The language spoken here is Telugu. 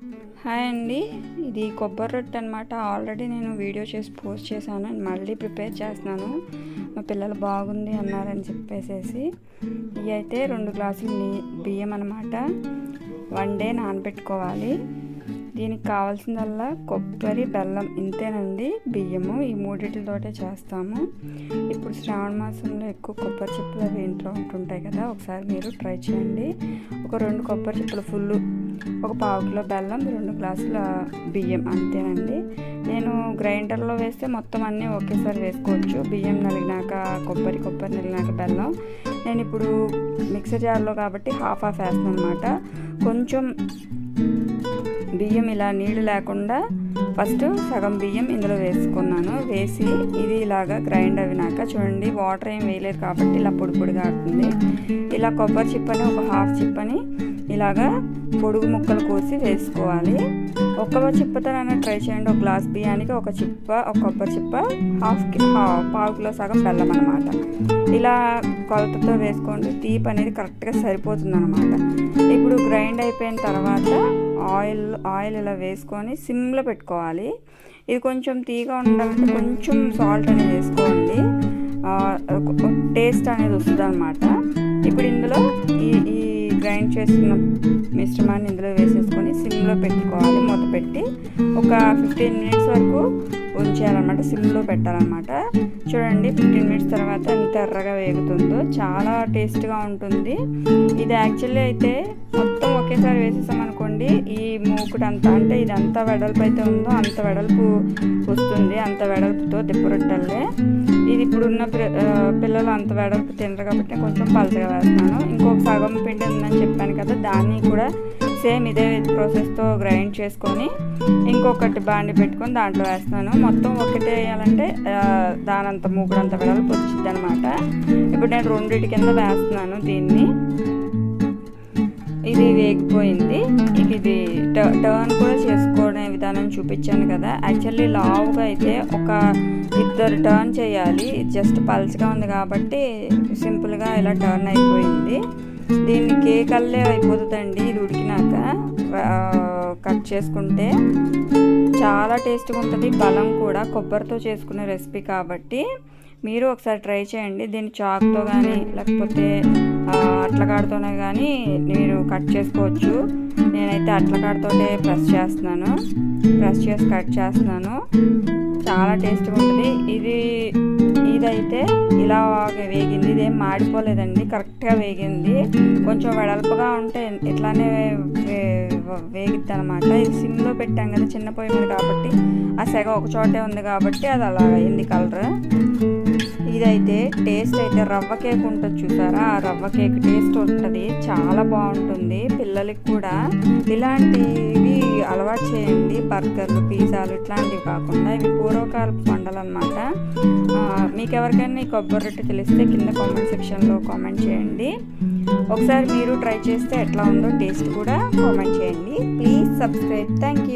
హాయ్ అండి, ఇది కొబ్బరి రొట్టె అనమాట. ఆల్రెడీ నేను వీడియో చేసి పోస్ట్ చేశాను. మళ్ళీ ప్రిపేర్ చేస్తున్నాను. మా పిల్లలు బాగుంది అన్నారని చెప్పేసి. ఇవి అయితే 2 గ్లాసులు బియ్యం అనమాట. 1 డే నానబెట్టుకోవాలి. దీనికి కావాల్సిందల్లా కొబ్బరి, బెల్లం, ఇంతేనండి. బియ్యము ఈ మూడిటితోటే చేస్తాము. ఇప్పుడు శ్రావణ మాసంలో ఎక్కువ కొబ్బరి చిప్పలు అవి ఇంట్లో ఉంటుంటాయి కదా, ఒకసారి మీరు ట్రై చేయండి. ఒక 2 కొబ్బరి చిప్పలు ఫుల్, ఒక 1/2 కిలో బెల్లం, 2 గ్లాసుల బియ్యం, అంతేనండి. నేను గ్రైండర్లో వేస్తే మొత్తం అన్నీ ఒకేసారి వేసుకోవచ్చు. బియ్యం నలిగినాక కొబ్బరి నలిగినాక బెల్లం. నేను ఇప్పుడు మిక్సర్ జార్లో కాబట్టి హాఫ్ వేస్తాను అనమాట. కొంచెం బియ్యం ఇలా నీళ్ళు లేకుండా ఫస్ట్ సగం బియ్యం ఇందులో వేసుకున్నాను. వేసి ఇది ఇలాగా గ్రైండ్ అయినాక చూడండి, వాటర్ ఏం వేయలేదు కాబట్టి ఇలా పొడి పొడిగా ఆడుతుంది. ఇలా కొబ్బరి చిప్పని ఒక హాఫ్ చిప్పని ఇలాగా పొడుగు ముక్కలు కోసి వేసుకోవాలి. ఒక్క చిప్పతోనైనా ట్రై చేయండి. ఒక గ్లాస్ బియ్యానికి ఒక చిప్ప, ఒక కొబ్బరి చిప్ప, 1/2 కిలో సగం బెల్లం అనమాట. ఇలా కొలతతో వేసుకోండి. తీపి అనేది కరెక్ట్గా సరిపోతుంది అనమాట. ఇప్పుడు గ్రైండ్ అయిపోయిన తర్వాత ఆయిల్ ఇలా వేసుకొని సిమ్లో పెట్టుకోవాలి. ఇది కొంచెం తీగా ఉండాలంటే కొంచెం సాల్ట్ అనేది వేసుకోండి. టేస్ట్ అనేది వస్తుంది అనమాట. ఇప్పుడు ఇందులో ఈ గ్రైండ్ చేసుకున్న మిశ్రమాన్ని ఇందులో వేసేసుకొని సిమ్లో పెట్టుకోవాలి. మూత పెట్టి ఒక 15 మినిట్స్ వరకు ఉంచేయాలన్నమాట. సిమ్లో పెట్టాలన్నమాట. చూడండి, 15 మినిట్స్ తర్వాత ఎంత ఎర్రగా వేగుతుందో, చాలా టేస్ట్గా ఉంటుంది. ఇది యాక్చువల్లీ అయితే మొత్తం ఒకేసారి వేసేసామనుకోండి, ఈ మూకుడంతా అంటే ఇదంతా వెడల్పు అయితే ఉందో అంత వెడల్పు వస్తుంది. అంత వెడల్పుతో దిప్పరొట్టెలే. ఇది ఇప్పుడున్న పిల్లలు అంత వెడల్పు తినరు కాబట్టి కొంచెం పలచగా వేస్తున్నాను. ఇంకొక సగం పిండి ఉందని చెప్పాను కదా, దాన్ని కూడా సేమ్ ఇదే ప్రాసెస్తో గ్రైండ్ చేసుకొని ఇంకొకటి బాండి పెట్టుకొని దాంట్లో వేస్తున్నాను. మొత్తం ఒకటే వేయాలంటే దానంత మూకుడంత వెడల్పు వచ్చింది అనమాట. ఇప్పుడు నేను 2 కింద వేస్తున్నాను దీన్ని. ఇది వేగిపోయింది. ఇది టర్న్ కూడా చేసుకునే విధానం చూపించాను కదా. యాక్చువల్లీ లావుగా అయితే ఒక 2 టర్న్ చేయాలి. జస్ట్ పల్చగా ఉంది కాబట్టి సింపుల్గా ఇలా టర్న్ అయిపోయింది. దీన్ని కేక్ అల్లే అయిపోతుందండి. ఇది ఉడికినాక కట్ చేసుకుంటే చాలా టేస్ట్గా ఉంటుంది. బలం కూడా, కొబ్బరితో చేసుకునే రెసిపీ కాబట్టి మీరు ఒకసారి ట్రై చేయండి. దీన్ని చాక్తో కానీ లేకపోతే అట్లకాడతోనే కానీ మీరు కట్ చేసుకోవచ్చు. నేనైతే అట్లకాడతోనే ప్రెస్ చేసి కట్ చేస్తున్నాను. చాలా టేస్ట్గా ఉంటుంది. ఇదైతే ఇలా వేగింది. ఇదేం మాడిపోలేదండి, కరెక్ట్గా వేగింది. కొంచెం వెడల్పుగా ఉంటే ఇట్లానే వేగిద్ది అనమాట. ఇది సిమ్లో పెట్టాం కదా, చిన్న పొయ్యి మీద కాబట్టి ఆ సెగ ఒక చోటే ఉంది కాబట్టి అది అలా అయింది కలర్. ఇదైతే టేస్ట్ అయితే రవ్వ కేక్ ఉంటుంది చూసారా, ఆ రవ్వ కేక్ టేస్ట్ ఉంటుంది. చాలా బాగుంటుంది. పిల్లలకి కూడా ఇలాంటివి అలవాటు చేయండి. బర్గర్లు, పిజ్జాలు ఇట్లాంటివి కాకుండా ఇవి పూర్వకాలపు వంటలు అనమాట. మీకు ఎవరికైనా ఈ కొబ్బరి రొట్టె తెలిస్తే కింద కామెంట్ సెక్షన్లో కామెంట్ చేయండి. ఒకసారి మీరు ట్రై చేస్తే ఎట్లా ఉందో టేస్ట్ కూడా కామెంట్ చేయండి. Please subscribe. Thank you.